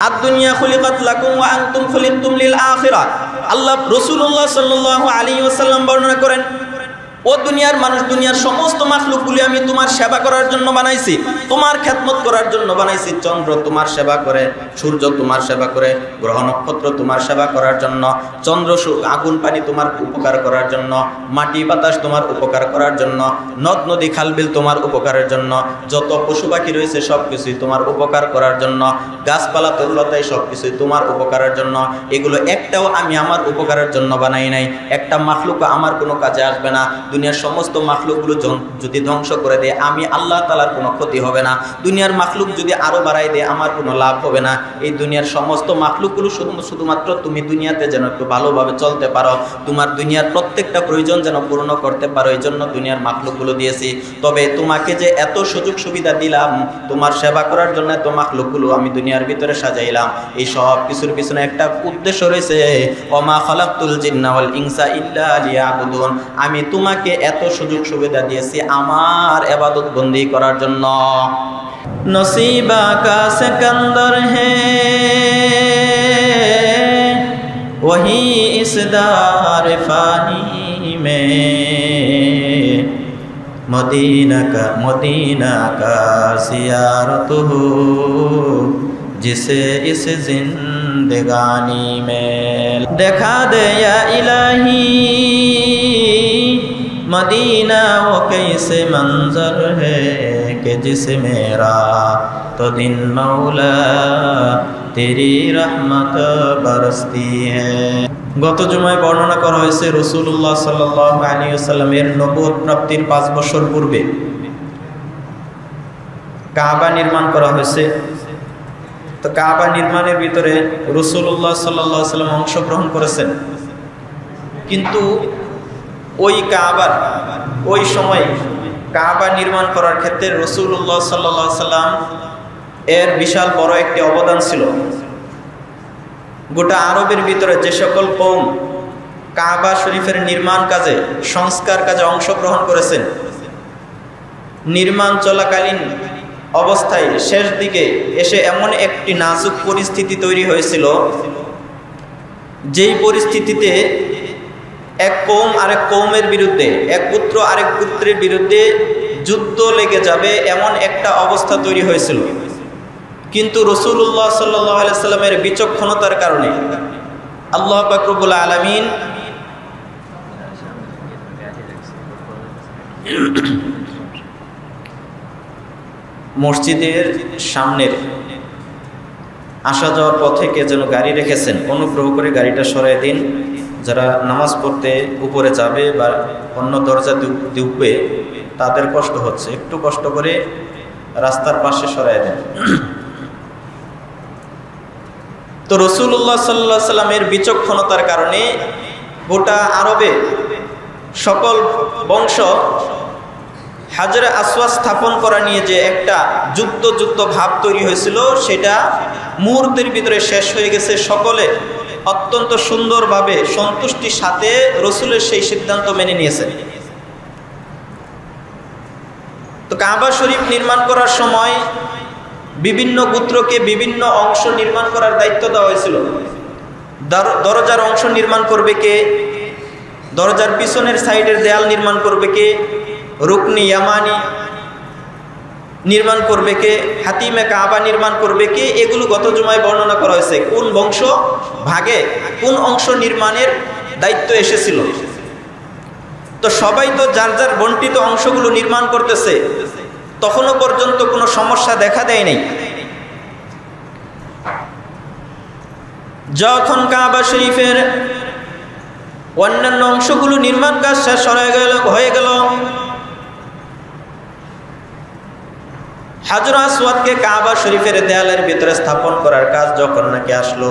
আদ-দুনিয়া খুলিকাত লাকুম ওয়া আনতুম খুলিকতুম লিল আখিরাহ। আল্লাহ রাসূলুল্লাহ সাল্লাল্লাহু আলাইহি ওয়াসাল্লাম বর্ণনা করেন, ও দুনিয়ার মানুষ, দুনিয়ার সমস্ত মাখলুকগুলি আমি তোমার সেবা করার জন্য বানাইছি, তোমার খেদমত করার জন্য বানাইছি। চন্দ্র তোমার সেবা করে, সূর্য তোমার সেবা করে, গ্রহ নক্ষত্র তোমার সেবা করার জন্য, চন্দ্র আগুন পানি তোমার উপকার করার জন্য, মাটি বাতাস তোমার উপকার করার জন্য, নদ নদী খালবিল তোমার উপকারের জন্য, যত পশু পাখি রয়েছে সব কিছুই তোমার উপকার করার জন্য, গাছপালা তরুলতাই সব কিছুই তোমার উপকারের জন্য। এগুলো একটাও আমি আমার উপকারের জন্য বানাই নাই। একটা মাখলুক আমার কোনো কাজে আসবে না। দুনিয়ার সমস্ত মাখলুকগুলো যদি ধ্বংস করে দেয়, আমি আল্লাহ তাআলার কোনো ক্ষতি হবে না। দুনিয়ার মাখলুক যদি আরো বাড়াই দেয়, আমার কোনো লাভ হবে না। এই দুনিয়ার সমস্ত মাখলুকগুলো শুধুমাত্র তুমি দুনিয়াতে যেন একটু ভালোভাবে চলতে পারো, তোমার দুনিয়ার প্রত্যেকটা প্রয়োজন যেন পূর্ণ করতে পারো, এই জন্য দুনিয়ার মাখলুকগুলো দিয়েছি। তবে তোমাকে যে এত সুযোগ সুবিধা দিলাম, তোমার সেবা করার জন্য এত মাখলুকগুলো আমি দুনিয়ার ভিতরে সাজাইলাম, এই সব কিছুর পিছনে একটা উদ্দেশ্য রয়েছে। ওমা খালাকতুল জিন্না ওয়াল ইনসা ইল্লা লিয়াবুদুন। আমি তোমাকে এত সুযোগ সুবিধা দিয়েছি আমার ইবাদত বন্দি করার জন্য। নসিবা কা সিকান্দর হে ওহি ইসদার ফানি মে, মদিনা কা সিয়ারত হো जिसे इस जिंदगानी में देखा दे या इलाही, मदीना वो कैसे मंजर है कि जिसमें रात तो दिन मौला तेरी रहमत बरसती है। গত জুমায় বর্ণনা করা হয়েছে রাসূলুল্লাহ সাল্লাল্লাহু আলাইহি ওয়াসাল্লামের নবুয়ত প্রাপ্তির 5 বছর পূর্বে কাবা নির্মাণ করা হয়েছে। তো কাবা নির্মাণের ভিতরে রাসূলুল্লাহ সাল্লাল্লাহু আলাইহি ওয়াসাল্লাম অংশগ্রহণ করেছেন, কিন্তু ওই কাবার ওই সময় কাবা নির্মাণ করার ক্ষেত্রে রাসূলুল্লাহ সাল্লাল্লাহু আলাইহি ওয়াসাল্লাম এর বিশাল বড় একটি অবদান ছিল। গোটা আরবের ভিতরে যে সকল কওম কাবা শরীফের নির্মাণ কাজে সংস্কার কাজে অংশগ্রহণ করেছেন, নির্মাণ চলাকালীন অবস্থায় শেষ দিকে এসে এমন একটি নাজুক পরিস্থিতি তৈরি হয়েছিল, যেই পরিস্থিতিতে এক কওম আরেক কওমের বিরুদ্ধে, এক পুত্র আরেক পুত্রের বিরুদ্ধে যুদ্ধ লেগে যাবে এমন একটা অবস্থা তৈরি হয়েছিল। কিন্তু রাসূলুল্লাহ সাল্লাল্লাহু আলাইহি সাল্লামের বিচক্ষণতার কারণে আল্লাহ পাক রব্বুল আলামিন মসজিদের সামনের আসা যাওয়ার পথে কে যেন গাড়ি রেখেছেন, অনুগ্রহ করে গাড়িটা সরাই দিন। যারা নামাজ পড়তে উপরে যাবে বা অন্য দরজা দিবে তাদের কষ্ট হচ্ছে, একটু কষ্ট করে রাস্তার পাশে সরাই দেন। তো রাসূলুল্লাহ সাল্লাল্লাহু আলাইহি সাল্লামের বিচক্ষণতার কারণে গোটা আরবে সকল বংশ হাজরে আসওয়াদ স্থাপন করা নিয়ে যে একটা যুদ্ধ ভাব তৈরি হয়েছিল, সেটা মুহূর্তের ভিতরে শেষ হয়ে গেছে। সকলে অত্যন্ত সুন্দরভাবে সন্তুষ্টির সাথে রাসূলের সেই সিদ্ধান্ত মেনে নিয়েছে। তো কাবা শরীফ নির্মাণ করার সময় বিভিন্ন গোত্রকে বিভিন্ন অংশ নির্মাণ করার দায়িত্ব দেওয়া হয়েছিল। দরজার অংশ নির্মাণ করবে কে, দরজার পিছনের সাইডের দেয়াল নির্মাণ করবে কে, রুকনি ইয়ামানি নির্মাণ করবে কে, হাতিমে কাবা নির্মাণ করবে কে, এগুলো গত জুমায় বর্ণনা করা হয়েছে। কোন বংশ ভাগে কোন অংশ নির্মাণের দায়িত্ব এসেছিল। তো সবাই তো যার যার বণ্টিত অংশগুলো নির্মাণ করতেছে, তখনও পর্যন্ত কোনো সমস্যা দেখা দেয় নাই। যখন কাবা শরীফের অন্যান্য অংশগুলো নির্মাণ কাজ শেষ হয়ে গেল, হাজর আসওয়াদকে কাবা শরীফের দেয়ালের ভিতরে স্থাপন করার কাজ যখন নাকি আসলো,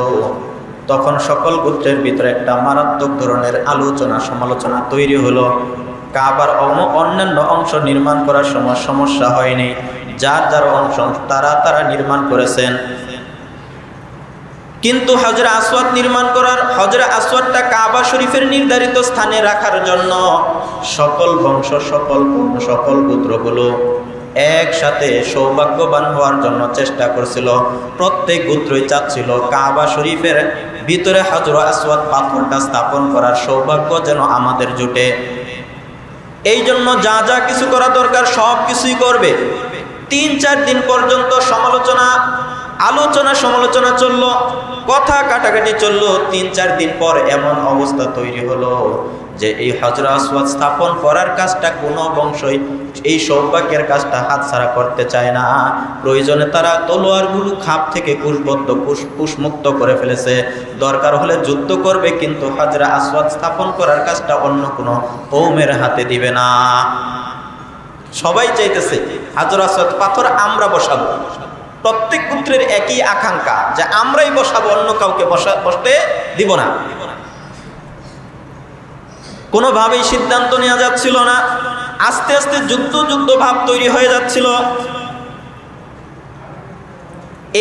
তখন সকল গোত্রের ভিতরে একটা মারাত্মক ধরনের আলোচনা সমালোচনা তৈরি হলো। কাবার অন্যান্য অংশ নির্মাণ করার সময় সমস্যা হয়নি, যার যার অংশ তারা নির্মাণ করেছেন। কিন্তু হজরে আসওয়াদ নির্মাণ করার, হজরে আসওয়াদটা কাবা শরীফের নির্ধারিত স্থানে রাখার জন্য সকল বংশ সকল গোত্রগুলো একসাথে সৌভাগ্যবান হওয়ার জন্য চেষ্টা করছিল। প্রত্যেক গোত্রই চাচ্ছিল কাবা শরীফের ভিতরে হাজর আসওয়াদ পাথরটা স্থাপন করার সৌভাগ্য যেন আমাদের জুটে। এই জন্য যা যা কিছু করা দরকার সব কিছুই করবে। 3-4 দিন পর্যন্ত সমালোচনা চললো, কথা কাটাকাটি চললো। 3-4 দিন পর এমন অবস্থা তৈরি হলো যে এই হাজর আসওয়াদ স্থাপন করার কাজটা কোনো বংশই এই সৌভাগ্যের কাজটা হাতছাড়া করতে চায় না। প্রয়োজনে তারা তলোয়ারগুলো খাপ থেকে কুশমুক্ত করে ফেলেছে। দরকার হলে যুদ্ধ করবে, কিন্তু হাজর আসওয়াদ স্থাপন করার কাজটা অন্য কোনো কওমের হাতে দিবে না। সবাই চাইতেছে হাজর আসওয়াদ পাথর আমরা বসাবো। প্রত্যেক পুত্রের একই আকাঙ্ক্ষা যে আমরাই বসাবো, অন্য কাউকে বসতে দিব না। কোনোভাবেই সিদ্ধান্ত নেওয়া যাচ্ছিল না। আস্তে আস্তে যুদ্ধ ভাব তৈরি হয়ে যাচ্ছিল।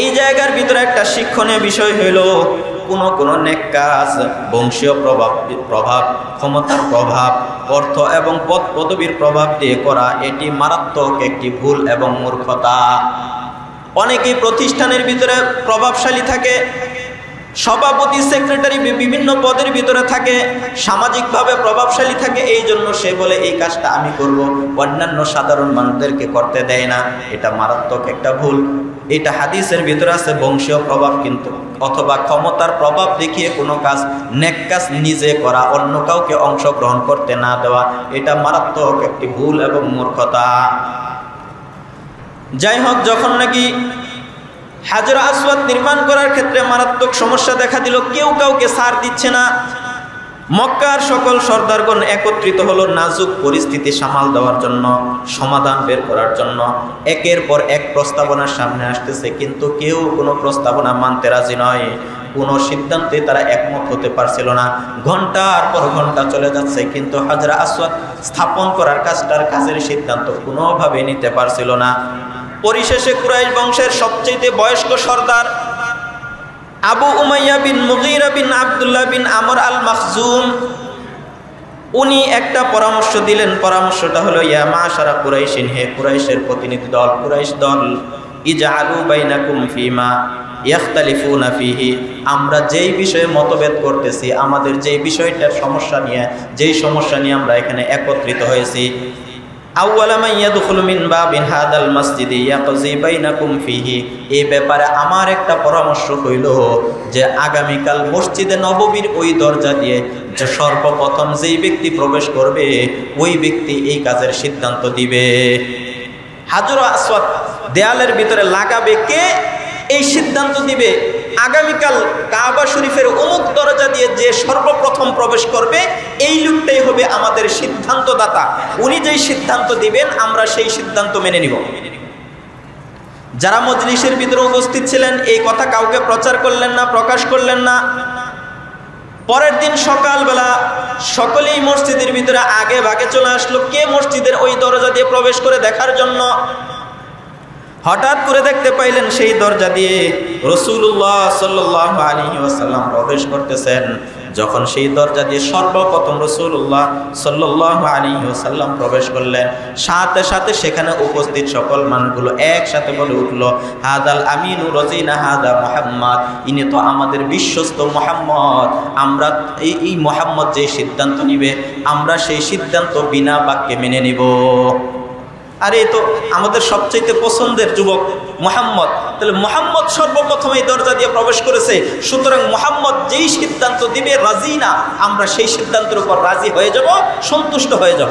এই জায়গার ভিতরে একটা শিক্ষণীয় বিষয় হইল, কোন নেক কাজ বংশীয় প্রভাব, ক্ষমতার প্রভাব, অর্থ এবং পদ পদবীর প্রভাব দিয়ে করা, এটি মারাত্মক একটি ভুল এবং মূর্খতা। অনেকেই প্রতিষ্ঠানের ভিতরে প্রভাবশালী থাকে, সভাপতি, সেক্রেটারি, বিভিন্ন পদের ভিতরে থাকে, সামাজিকভাবে প্রভাবশালী থাকে। এই জন্য সে বলে এই কাজটা আমি করব, অন্যান্য সাধারণ মানুষদেরকে করতে দেয় না। এটা মারাত্মক একটা ভুল। এটা হাদিসের ভিতরে আছে বংশীয় প্রভাব, কিন্তু অথবা ক্ষমতার প্রভাব দেখিয়ে কোনো কাজ, নেক কাজ নিজে করা, অন্য কাউকে অংশগ্রহণ করতে না দেওয়া, এটা মারাত্মক একটি ভুল এবং মূর্খতা। যাই হোক, যখন নাকি হাজর আসওয়াদ নির্মাণ করার ক্ষেত্রে মারাত্মক সমস্যা দেখা দিল, কেউ কাউকে ছাড় দিচ্ছে না। মক্কার সকল সর্দারগণ একত্রিত হলো নাজুক পরিস্থিতি সামাল দেওয়ার জন্য, সমাধান বের করার জন্য। একের পর এক প্রস্তাবনার সামনে আসতেছে, কিন্তু কেউ কোনো প্রস্তাবনা মানতে রাজি নয়। কোনো সিদ্ধান্তে তারা একমত হতে পারছিল না। ঘন্টার পর ঘন্টা চলে যাচ্ছে, কিন্তু হাজর আসওয়াদ স্থাপন করার কাজের সিদ্ধান্ত কোনোভাবে নিতে পারছিল না। পরিশেষে কুরাইশ বংশের সবচেয়ে বয়স্ক সর্দার আবু উমাইয়া বিন মুগীরা বিন আব্দুল্লাহ বিন আমর আল মাখজুম, উনি একটা পরামর্শ দিলেন। পরামর্শটা হলো, ইয়া মাশারা কুরাইশিন, হে কুরাইশের প্রতিনিধি দল, কুরাইশ দল, ইজআলু বাইনাকুম ফিমা ইয়াখতালিফুনা ফিহি, আমরা যেই বিষয়ে মতভেদ করতেছি, আমাদের যেই বিষয়টার সমস্যা নিয়ে আমরা এখানে একত্রিত হয়েছি, আউয়ালা মান ইয়াদখুলু মিন বাবিন হাদাল মসজিদি ইয়াকজি বাইনাকুম ফিহি, এই ব্যাপারে আমার একটা পরামর্শ হইল যে আগামীকাল মসজিদে নববীর ওই দরজা দিয়ে যে সর্বপ্রথম যেই ব্যক্তি প্রবেশ করবে, ওই ব্যক্তি এই কাজের সিদ্ধান্ত দিবে। হাজর আসওয়াদ দেয়ালের ভিতরে লাগাবে কে, এই সিদ্ধান্ত দিবে। আগামীকাল কাবা শরীফের অমুক দরজা দিয়ে যে সর্বপ্রথম প্রবেশ করবে, এই লোকটাই হবে আমাদের সিদ্ধান্তদাতা। উনি যেই সিদ্ধান্ত দিবেন, আমরা সেই সিদ্ধান্ত মেনে নিব। যারা মজলিসের ভিতরে উপস্থিত ছিলেন এই কথা কাউকে প্রচার করলেন না, প্রকাশ করলেন না। পরের দিন সকালবেলা সকলেই মসজিদের ভিতরে আগে ভাগে চলে আসলো, কে মসজিদের ওই দরজা দিয়ে প্রবেশ করে দেখার জন্য। হঠাৎ করে দেখতে পাইলেন সেই দরজা দিয়ে রাসূলুল্লাহ সাল্লাল্লাহু আলাইহি ওয়াসাল্লাম প্রবেশ করতেছেন। যখন সেই দরজা দিয়ে সর্বপ্রথম রাসূলুল্লাহ সাল্লাল্লাহু আলাইহি ওয়াসাল্লাম প্রবেশ করলেন, সাথে সাথে সেখানে উপস্থিত সকল মানুষগুলো একসাথে বলে উঠল, হাদাল আমিনু রাজিনা হাদা মুহাম্মদ, ইনি তো আমাদের বিশ্বস্ত মুহাম্মদ। আমরা এই মুহাম্মদ যে সিদ্ধান্ত নিবে, আমরা সেই সিদ্ধান্ত বিনা বাক্যে মেনে নিব। আরে তো আমাদের সবচেয়ে পছন্দের যুবক মুহাম্মদ, তাহলে মুহাম্মদ সর্বপ্রথম এই দরজা দিয়ে প্রবেশ করেছে, সুতরাং মুহাম্মদ যেই সিদ্ধান্ত দিবে রাজি না, আমরা সেই সিদ্ধান্তের উপর রাজি হয়ে যাব, সন্তুষ্ট হয়ে যাব।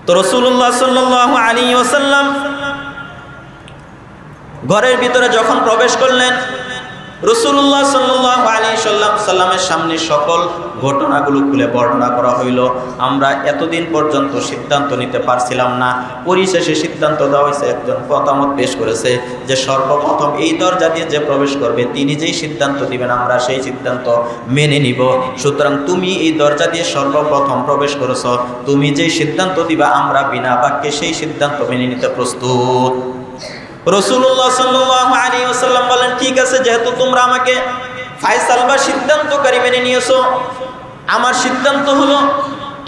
তো রাসূলুল্লাহ সাল্লাল্লাহু আলাইহি ওয়াসাল্লাম ঘরের ভিতরে যখন প্রবেশ করলেন, রাসূলুল্লাহ সাল্লাল্লাহু আলাইহি সাল্লামের সামনে সকল ঘটনাগুলো খুলে বর্ণনা করা হইল। আমরা এতদিন পর্যন্ত সিদ্ধান্ত নিতে পারছিলাম না, পরিশেষে সিদ্ধান্ত দেওয়া হয়েছে, একজন মতামত পেশ করেছে যে সর্বপ্রথম এই দরজা দিয়ে যে প্রবেশ করবে, তিনি যেই সিদ্ধান্ত দিবেন আমরা সেই সিদ্ধান্ত মেনে নিব। সুতরাং তুমি এই দরজা দিয়ে সর্বপ্রথম প্রবেশ করেছ, তুমি যেই সিদ্ধান্ত দিবা আমরা বিনা বাক্যে সেই সিদ্ধান্ত মেনে নিতে প্রস্তুত। রাসূলুল্লাহ সাল্লাল্লাহু আলাইহি ওয়াসাল্লাম বলেন, ঠিক আছে, যেহেতু তোমরা আমাকে ফায়সাল বা সিদ্ধান্তকারী মেনে নিয়েছো, আমার সিদ্ধান্ত হলো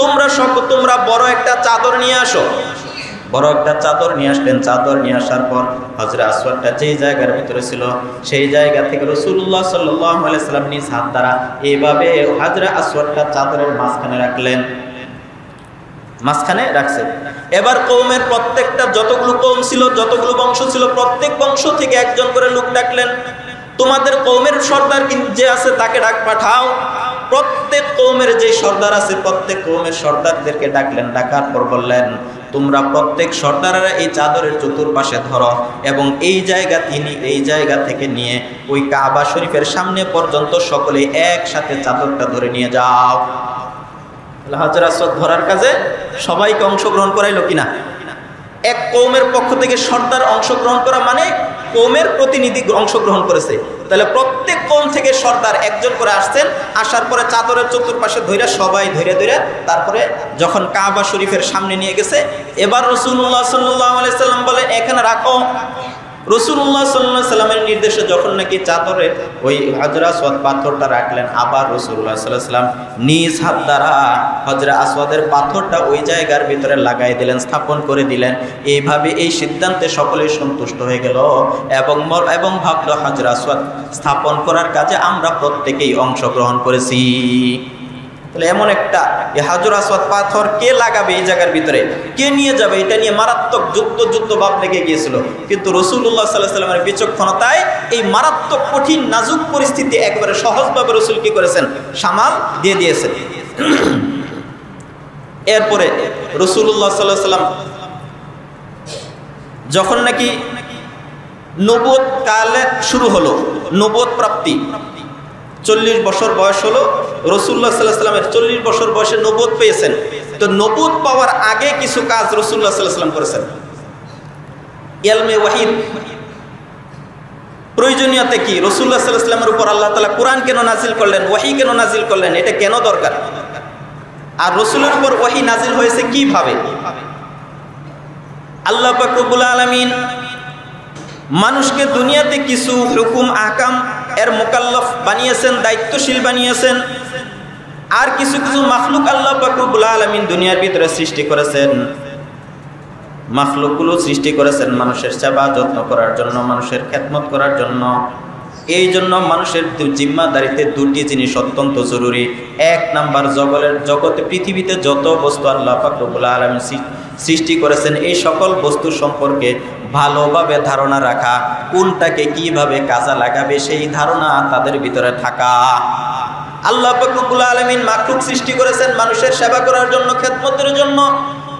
তোমরা বড় একটা চাদর নিয়ে আসো। বড় একটা চাদর নিয়ে আসলেন। চাদর নিয়ে আসার পর হযরত আসওয়াদটা যেই জায়গার ভিতরে ছিল সেই জায়গা থেকে রাসূলুল্লাহ সাল্লাল্লাহু আলাইহি সাল্লাম নিজ হাত দ্বারা এইভাবে হযরত আসওয়াদটা চাদরের মাঝখানে রাখলেন, মাঝখানে রাখছেন। এবার কওমের প্রত্যেকটা যতগুলো কওম ছিল, যতগুলো বংশ ছিল, প্রত্যেক বংশ থেকে একজন করে লোক ডাকলেন। তোমাদের কওমের সর্দার যে আছে তাকে ডাক পাঠাও। প্রত্যেক কওমের যে সর্দার আছে প্রত্যেক কওমের সর্দারদেরকে ডাকলেন। ডাকার পর বললেন, তোমরা প্রত্যেক সর্দারেরা এই চাদরের চতুর্পাশে ধরো এবং এই জায়গা থেকে নিয়ে ওই কাবা শরীফের সামনে পর্যন্ত সকলে একসাথে চাদরটা ধরে নিয়ে যাও। হযরত আসওয়াদ ধরার কাজে সবাইকে অংশগ্রহণ করাইলো কিনা? এক কওমের পক্ষ থেকে সর্দার অংশগ্রহণ করা মানে কওমের প্রতিনিধি অংশগ্রহণ করেছে। তাহলে প্রত্যেক কওম থেকে সর্দার একজন করে আসছেন। আসার পরে চাদরের চতুর্পাশে ধইরা সবাই ধরে তারপরে যখন কাবা শরীফের সামনে নিয়ে গেছে, এবার রাসূলুল্লাহ সাল্লাল্লাহু আলাইহি সাল্লাম বলে, এখানে রাখো। রাসূলুল্লাহ সাল্লাল্লাহু আলাইহি সাল্লামের নির্দেশে যখন নাকি চাদরে ওই হযরত আসওয়াদ পাথরটা রাখলেন, আবার রাসূলুল্লাহ সাল্লাল্লাহু আলাইহি সাল্লাম নিজ হাত দ্বারা হযরত আসওয়াদের পাথরটা ওই জায়গার ভিতরে লাগাই দিলেন, স্থাপন করে দিলেন। এইভাবে এই সিদ্ধান্তে সকলেই সন্তুষ্ট হয়ে গেল এবং ভাবলো হযরত আসওয়াদ স্থাপন করার কাজে আমরা প্রত্যেকেই অংশগ্রহণ করেছি। তাহলে এমন একটা হযরত আসওয়াদ পাথর কে লাগাবে এই জায়গার ভিতরে, কে নিয়ে যাবে, এটা নিয়ে মারাত্মক যুদ্ধ ভাব লেগে গিয়েছিল। কিন্তু রাসূলুল্লাহ সাল্লাল্লাহু আলাইহি সাল্লামের বিচক্ষণতায় এই মারাত্মক কঠিন নাজুক পরিস্থিতি একবারে সহজভাবে রাসূল কি করেছেন, সামাল দিয়ে দিয়েছেন। এরপরে রাসূলুল্লাহ সাল্লাল্লাহু আলাইহি সাল্লাম যখন নাকি নবুয়ত কালে শুরু হলো, নবুয়ত প্রাপ্তি 40 বছর বয়স হলো রাসূলুল্লাহ সাল্লাল্লাহু আলাইহি সাল্লামের। 40 বছর বয়সে নবুয়ত পেয়েছেন। তো নবুয়ত পাওয়ার আগে কিছু কাজ রাসূলুল্লাহ সাল্লাল্লাহু আলাইহি সাল্লাম করেছেন। ইলমে ওয়াহী প্রয়োজনীয়তা কি? রাসূলুল্লাহ সাল্লাল্লাহু আলাইহি সাল্লামের উপর আল্লাহ তাআলা কোরআন কেন নাজিল করলেন, ওয়াহী কেন নাজিল করলেন, এটা কেন দরকার? আর রাসূলের উপর ওয়াহী নাজিল হয়েছে কিভাবে? আল্লাহ পাক রব্বুল আলামিন মানুষকে দুনিয়াতে কিছু হুকুম আহকাম এর মুকাল্লাফ বানিয়েছেন, দায়িত্বশীল বানিয়েছেন। আর কিছু মাখলুক আল্লাহ পাক রব্বুল আলামিন দুনিয়ার ভিতরে সৃষ্টি করেছেন। মাখলুকগুলো সৃষ্টি করেছেন মানুষের সেবা যত্ন করার জন্য, মানুষের খেদমত করার জন্য। এই জন্য মানুষের জিম্মাদারিতে দুটি জিনিস অত্যন্ত জরুরি। এক নাম্বার, জগতে পৃথিবীতে যত বস্তু আল্লাহ পাক রব্বুল আলামিন সৃষ্টি করেছেন এই সকল বস্তু সম্পর্কে ভালোভাবে ধারণা রাখা, কোনটাকে কিভাবে কাজে লাগাবে সেই ধারণা তাদের ভিতরে থাকা। আল্লাহ পাক রব্বুল আলামিন মাখলুক সৃষ্টি করেছেন মানুষের সেবা করার জন্য, খেদমতের জন্য।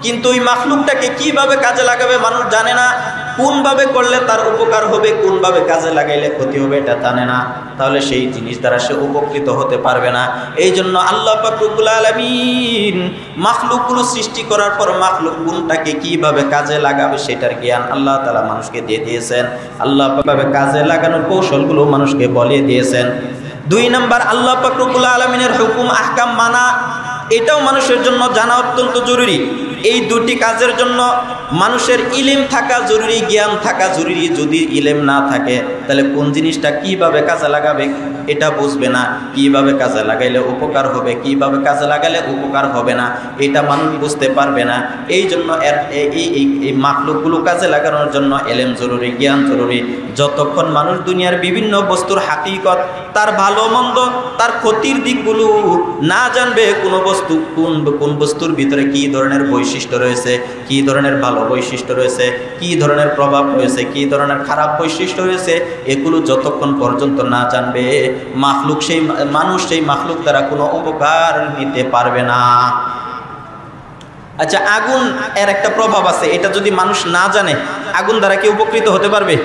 কিন্তু ওই মাখলুকটাকে কিভাবে কাজে লাগাবে মানুষ জানে না। কোনভাবে করলে তার উপকার হবে, কোনভাবে কাজে লাগাইলে ক্ষতি হবে এটা জানে না। তাহলে সেই জিনিস দ্বারা সে উপকৃত হতে পারবে না। এই জন্য আল্লাহ পাক রব্বুল আলামিন মাখলুকগুলো সৃষ্টি করার পর মাখলুক কোনটাকে কিভাবে কাজে লাগাবে সেটার জ্ঞান আল্লাহ তাআলা মানুষকে দিয়ে দিয়েছেন। আল্লাহ পাক কাজে লাগানোর কৌশলগুলো মানুষকে বলে দিয়েছেন। 2 নাম্বার, আল্লাহ পাক রব্বুল আলামিনের হুকুম আহকাম মানা, এটাও মানুষের জন্য জানা অত্যন্ত জরুরি। এই দুটি কাজের জন্য মানুষের ইলম থাকা জরুরি, জ্ঞান থাকা জরুরি। যদি ইলম না থাকে তাহলে কোন জিনিসটা কিভাবে কাজে লাগাবে এটা বুঝবে না, কিভাবে কাজে লাগাইলে উপকার হবে, কিভাবে কাজে লাগালে উপকার হবে না এটা মানুষ বুঝতে পারবে না। এই জন্য এই মাখলুকগুলো কাজে লাগানোর জন্য ইলম জরুরি, জ্ঞান জরুরি। যতক্ষণ মানুষ দুনিয়ার বিভিন্ন বস্তুর হাকিকত, তার ভালো মন্দ, তার ক্ষতির দিকগুলো না জানবে, কোন বস্তুর ভিতরে কি ধরনের বৈশিষ্ট্য রয়েছে, কি ধরনের ভালো বৈশিষ্ট্য রয়েছে, কি ধরনের প্রভাব রয়েছে, কি ধরনের খারাপ বৈশিষ্ট্য রয়েছে, এগুলো যতক্ষণ পর্যন্ত না জানবে মানুষ সেই মাখলুক দ্বারা কোনো উপকার নিতে পারবে না। আচ্ছা, আগুন এর একটা প্রভাব আছে, এটা যদি মানুষ না জানে আগুন দ্বারা কি উপকৃত হতে পারবে?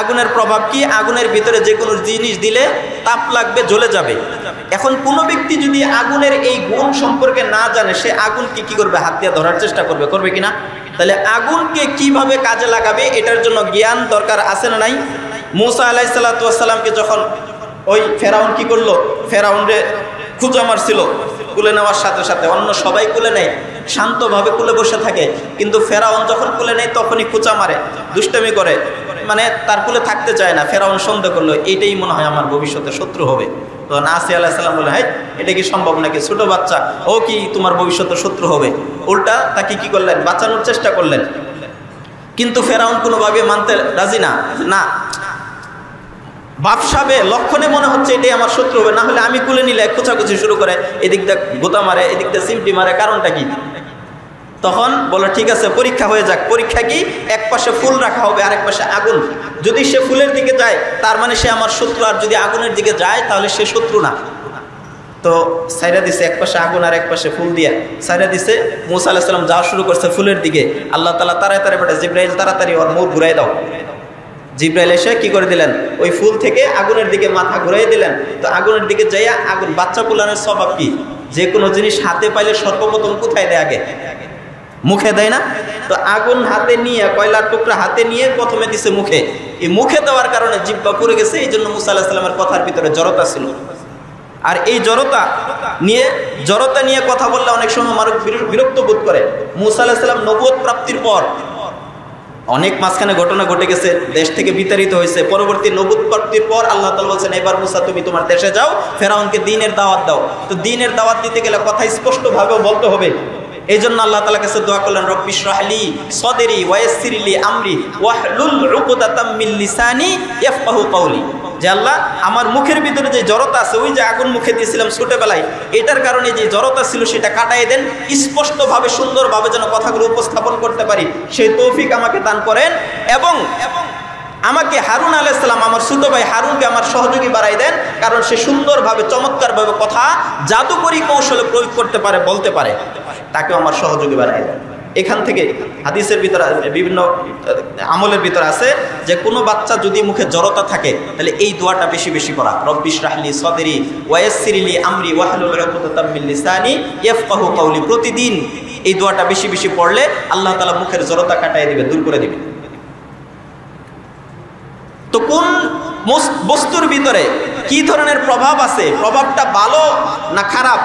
আগুনের প্রভাব কি? আগুনের ভিতরে যে কোনো জিনিস দিলে তাপ লাগবে, জ্বলে যাবে। এখন কোনো ব্যক্তি যদি আগুনের এই গুণ সম্পর্কে না জানে, সে আগুনকে কি করবে? হাত দিয়ে ধরার চেষ্টা করবে কিনা? তাহলে আগুনকে কিভাবে কাজে লাগাবে এটার জন্য জ্ঞান দরকার আছে না নাই? মুসা আলাইহিস সালাতু ওয়াস সালামকে যখন ওই ফেরাউন কি করলো, ফেরাউনরে খুঁজা মারছিল, কুলে নেওয়ার সাথে সাথে অন্য সবাই কুলে নেয়, শান্তভাবে কুলে বসে থাকে। কিন্তু ফেরাউন যখন কুলে নেয় তখনই খুঁচা মারে, দুষ্টামি করে, মানে তার কুলে থাকতে চায় না। ফেরাউন সন্দেহ করলো এইটাই মনে হয় আমার ভবিষ্যতে শত্রু হবে। তখন আসিয়া আলাইহিস সালাম বলে, হ্যাঁ এটা কি সম্ভব নাকি, ছোট বাচ্চা, ও কি তোমার ভবিষ্যতে শত্রু হবে? উল্টা তাকে কি করলেন, বাঁচানোর চেষ্টা করলেন। কিন্তু ফেরাউন কোনোভাবে মানতে রাজি না, না বাপসাবে লক্ষণে মনে হচ্ছে এটাই আমার শত্রু হবে, না হলে আমি কুলে নিলে খোঁচাখুচি শুরু করে, এদিক দিয়ে গোতা মারে, এদিক দিয়ে সিমটি মারে, কারণটা কি? তখন বলে ঠিক আছে পরীক্ষা হয়ে যাক। পরীক্ষা কি, এক পাশে ফুল রাখা হবে আর এক পাশে আগুন। যদি সে ফুলের দিকে যায় তার মানে সে আমার শত্রু, আর যদি আগুনের দিকে যায় তাহলে সে শত্রু না। তো সাইরা দিছে এক পাশে আগুন আর এক পাশে ফুল দিয়া সাইরা দিছে। মুসা আলাইহিস সালাম যাওয়া শুরু করছে ফুলের দিকে। আল্লাহ তাআলা তাড়াতাড়ি পাঠায়, জিবরাইল তাড়াতাড়ি ওর মুখ ঘুরাই দাও। জিবরাইল এসে কি করে দিলেন, ওই ফুল থেকে আগুনের দিকে মাথা ঘুরাই দিলেন। তো আগুনের দিকে যাইয়া আগুন, বাচ্চা পুলানের স্বভাব কি, যে কোনো জিনিস হাতে পাইলে সর্বপ্রথম কোথায় দেয়, আগে মুখে দেয় না? তো আগুন হাতে নিয়ে, কয়লার টুকরা হাতে নিয়ে প্রথমে দিছে মুখে। এই মুখে দেওয়ার কারণে জিহ্বা পুড়ে গেছে। এই জন্য মুসা আলাইহিস সালামের কথার ভিতরে জড়তা ছিল। আর এই জড়তা নিয়ে কথা বললে অনেক সময় মানুষ বিরক্ত বোধ করে। মুসা আলাইহিস সালাম নবুয়ত প্রাপ্তির পর অনেক মাঝখানে ঘটনা ঘটে গেছে, দেশ থেকে বিতাড়িত হয়েছে। পরবর্তী নবুয়ত প্রাপ্তির পর আল্লাহ তাআলা বলছেন, এবার মুসা তুমি তোমার দেশে যাও, ফেরাউনকে দ্বীনের দাওয়াত দাও। তো দ্বীনের দাওয়াত দিতে গেলে কথা স্পষ্টভাবে বলতে হবে। এই জন্য আল্লাহ তাআলার কাছে দোয়া করলেন, রব্বি ইশরাহ লি সাদরি ওয়া ইয়াসসির লি আমরি ওয়াহলুল উকদাতাম মিন লিসানি ইয়াফকাহু কওলি। যে আল্লাহ, আমার মুখের ভিতরে যে জড়তা আছে, ওই যে আগুন মুখে দিয়েছিলাম ছোটবেলায়, এটার কারণে যে জড়তা ছিল সেটা কাটাই দেন, স্পষ্টভাবে সুন্দরভাবে যেন কথাগুলো উপস্থাপন করতে পারি সেই তৌফিক আমাকে দান করেন। এবং আমাকে হারুন আলাইহিস সালাম, আমার ছোট ভাই হারুনকে আমার সহযোগী বানাই দেন, কারণ সে সুন্দরভাবে চমৎকারভাবে কথা জাদুকরী কৌশলে প্রয়োগ করতে পারে, বলতে পারে, তাকেও আমার সহযোগী বানাই দেন। এখান থেকে হাদিসের ভিতরে, বিভিন্ন আমলের ভিতরে আছে যে কোনো বাচ্চা যদি মুখে জড়তা থাকে তাহলে এই দোয়াটা বেশি বেশি করা, রব্বি ইশরাহ লি সাদরি ওয়া ইয়াসসির লি আমরি ওয়াহলুল উকদাতাম মিন লিসানি ইয়াফকাহু কওলি। প্রতিদিন এই দোয়াটা বেশি বেশি পড়লে আল্লাহ তাআলা মুখের জড়তা কাটিয়ে দিবে, দূর করে দিবে। তো কোন বস্তুর ভিতরে কি ধরনের প্রভাব আছে, প্রভাবটা ভালো না খারাপ,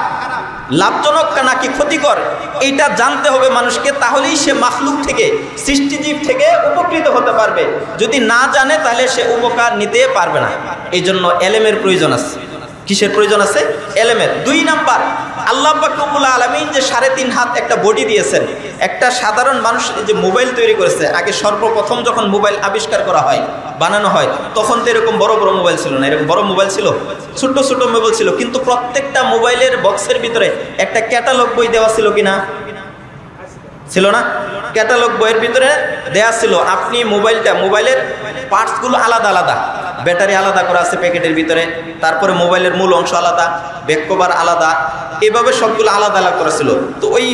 লাভজনক নাকি ক্ষতিকর, এইটা জানতে হবে মানুষকে। তাহলেই সে মাখলুক থেকে, সৃষ্টিজীব থেকে উপকৃত হতে পারবে। যদি না জানে তাহলে সে উপকার নিতে পারবে না। এই জন্য এলেমের প্রয়োজন আছে। কিসের প্রয়োজন আছে? এলেমের। 2 নাম্বার, আল্লাহ পাক রব্বুল আলামিন যে 3.5 হাত একটা বডি দিয়েছেন। একটা সাধারণ মানুষ যে মোবাইল তৈরি করেছে, আগে সর্বপ্রথম যখন মোবাইল আবিষ্কার করা হয়, বানানো হয়, তখন তো এরকম বড় বড় মোবাইল ছিল না, এরকম বড় মোবাইল ছিল, ছোট ছোট মোবাইল ছিল। কিন্তু প্রত্যেকটা মোবাইলের বক্সের ভিতরে একটা ক্যাটালগ বই দেওয়া ছিল কিনা? ছিল না? ক্যাটালগ বইয়ের ভিতরে দেয়া ছিল আপনি মোবাইলের পার্টসগুলো আলাদা আলাদা, ব্যাটারি আলাদা করা আছে প্যাকেটের ভিতরে, তারপরে মোবাইলের মূল অংশ আলাদা, ব্যাক কভার আলাদা, এভাবে সবগুলো আলাদা আলাদা করা ছিল। তো ওই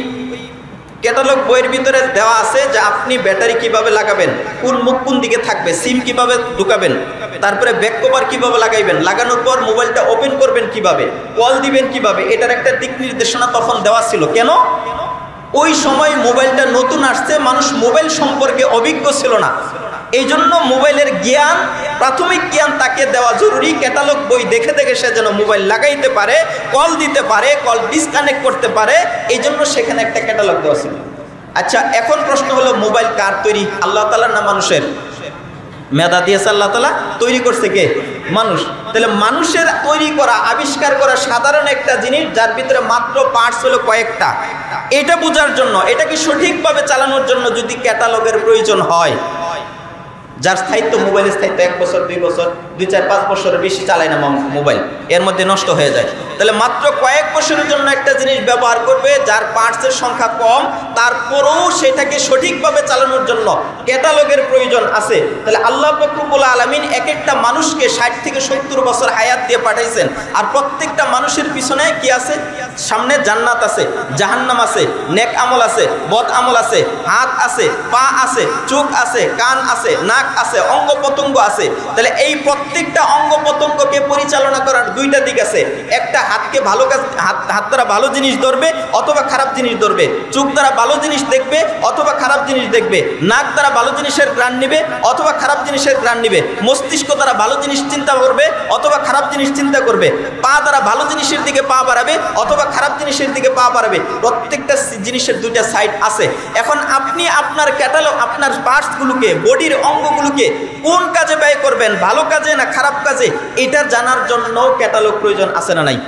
ক্যাটালগ বইয়ের ভিতরে দেওয়া আছে যে আপনি ব্যাটারি কিভাবে লাগাবেন, কোন মুখ কোন দিকে থাকবে, সিম কিভাবে ঢুকাবেন, তারপরে ব্যাক কভার কিভাবে লাগাইবেন, লাগানোর পর মোবাইলটা ওপেন করবেন কিভাবে, কল দিবেন কিভাবে, এটার একটা দিক নির্দেশনা তখন দেওয়া ছিল। কেন? ওই সময় মোবাইলটা নতুন আসছে, মানুষ মোবাইল সম্পর্কে অভিজ্ঞ ছিল না। এই জন্য মোবাইলের জ্ঞান, প্রাথমিক জ্ঞান তাকে দেওয়া জরুরি। ক্যাটালগ বই দেখে দেখে সে যেন মোবাইল লাগাইতে পারে, কল দিতে পারে, কল ডিসকানেক্ট করতে পারে, এই জন্য সেখানে একটা ক্যাটালগ দেওয়া ছিল। আচ্ছা, এখন প্রশ্ন হলো মোবাইল কার তৈরি, আল্লাহ তাআলার না মানুষের? মেধা দিয়েছে আল্লাহ তাআলা, তৈরি করছে কে? মানুষ। তাহলে মানুষের তৈরি করা, আবিষ্কার করা সাধারণ একটা জিনিস, যার ভিতরে মাত্র পার্টস হলো কয়েকটা। এটা বোঝার জন্য, এটাকে সঠিকভাবে চালানোর জন্য যদি ক্যাটালগের প্রয়োজন হয়, যার স্থায়িত্ব, মোবাইলের স্থায়িত্ব 1 বছর 2 বছর 2, 4, 5 বছরের বেশি চালায় না মোবাইল, এর মধ্যে নষ্ট হয়ে যায়। তাহলে মাত্র কয়েক বছরের জন্য একটা জিনিস ব্যবহার করবে যার পার্টসের সংখ্যা কম, তারপরেও সেটাকে সঠিকভাবে চালানোর জন্য ক্যাটালগের প্রয়োজন আছে। তাহলে আল্লাহ পাক রব্বুল আলামিন এক একটা মানুষকে 60 থেকে 70 বছর হায়াত দিয়ে পাঠাইছেন। আর প্রত্যেকটা মানুষের পিছনে কি আছে? সামনে জান্নাত আছে, জাহান্নাম আছে, নেক আমল আছে, বদ আমল আছে, হাত আছে, পা আছে, চোখ আছে, কান আছে, নাক আছে, অঙ্গ প্রত্যঙ্গ আছে। তাহলে এই প্রত্যেকটা অঙ্গ প্রত্যঙ্গকে পরিচালনা করার 2টা দিক আছে। একটা হাতকে ভালো কাজ, হাত দ্বারা ভালো জিনিস ধরবে অথবা খারাপ জিনিস ধরবে, চোখ দ্বারা ভালো জিনিস দেখবে অথবা খারাপ জিনিস দেখবে, নাক দ্বারা ভালো জিনিসের ঘ্রাণ নিবে অথবা খারাপ জিনিসের ঘ্রাণ নিবে, মস্তিষ্ক দ্বারা ভালো জিনিস চিন্তা করবে অথবা খারাপ জিনিস চিন্তা করবে, পা দ্বারা ভালো জিনিসের দিকে পা বাড়াবে অথবা খারাপ জিনিসের দিকে পা বাড়াবে। প্রত্যেকটা জিনিসের 2টা সাইড আছে। এখন আপনি আপনার ক্যাটালগ, আপনার পার্টসগুলোকে, বডির অঙ্গগুলো অঙ্গগুলোকে কোন কাজে ব্যয় করবেন, ভালো কাজে না খারাপ কাজে, এটার জানার জন্য ক্যাটালগ প্রয়োজন আছে না নাই?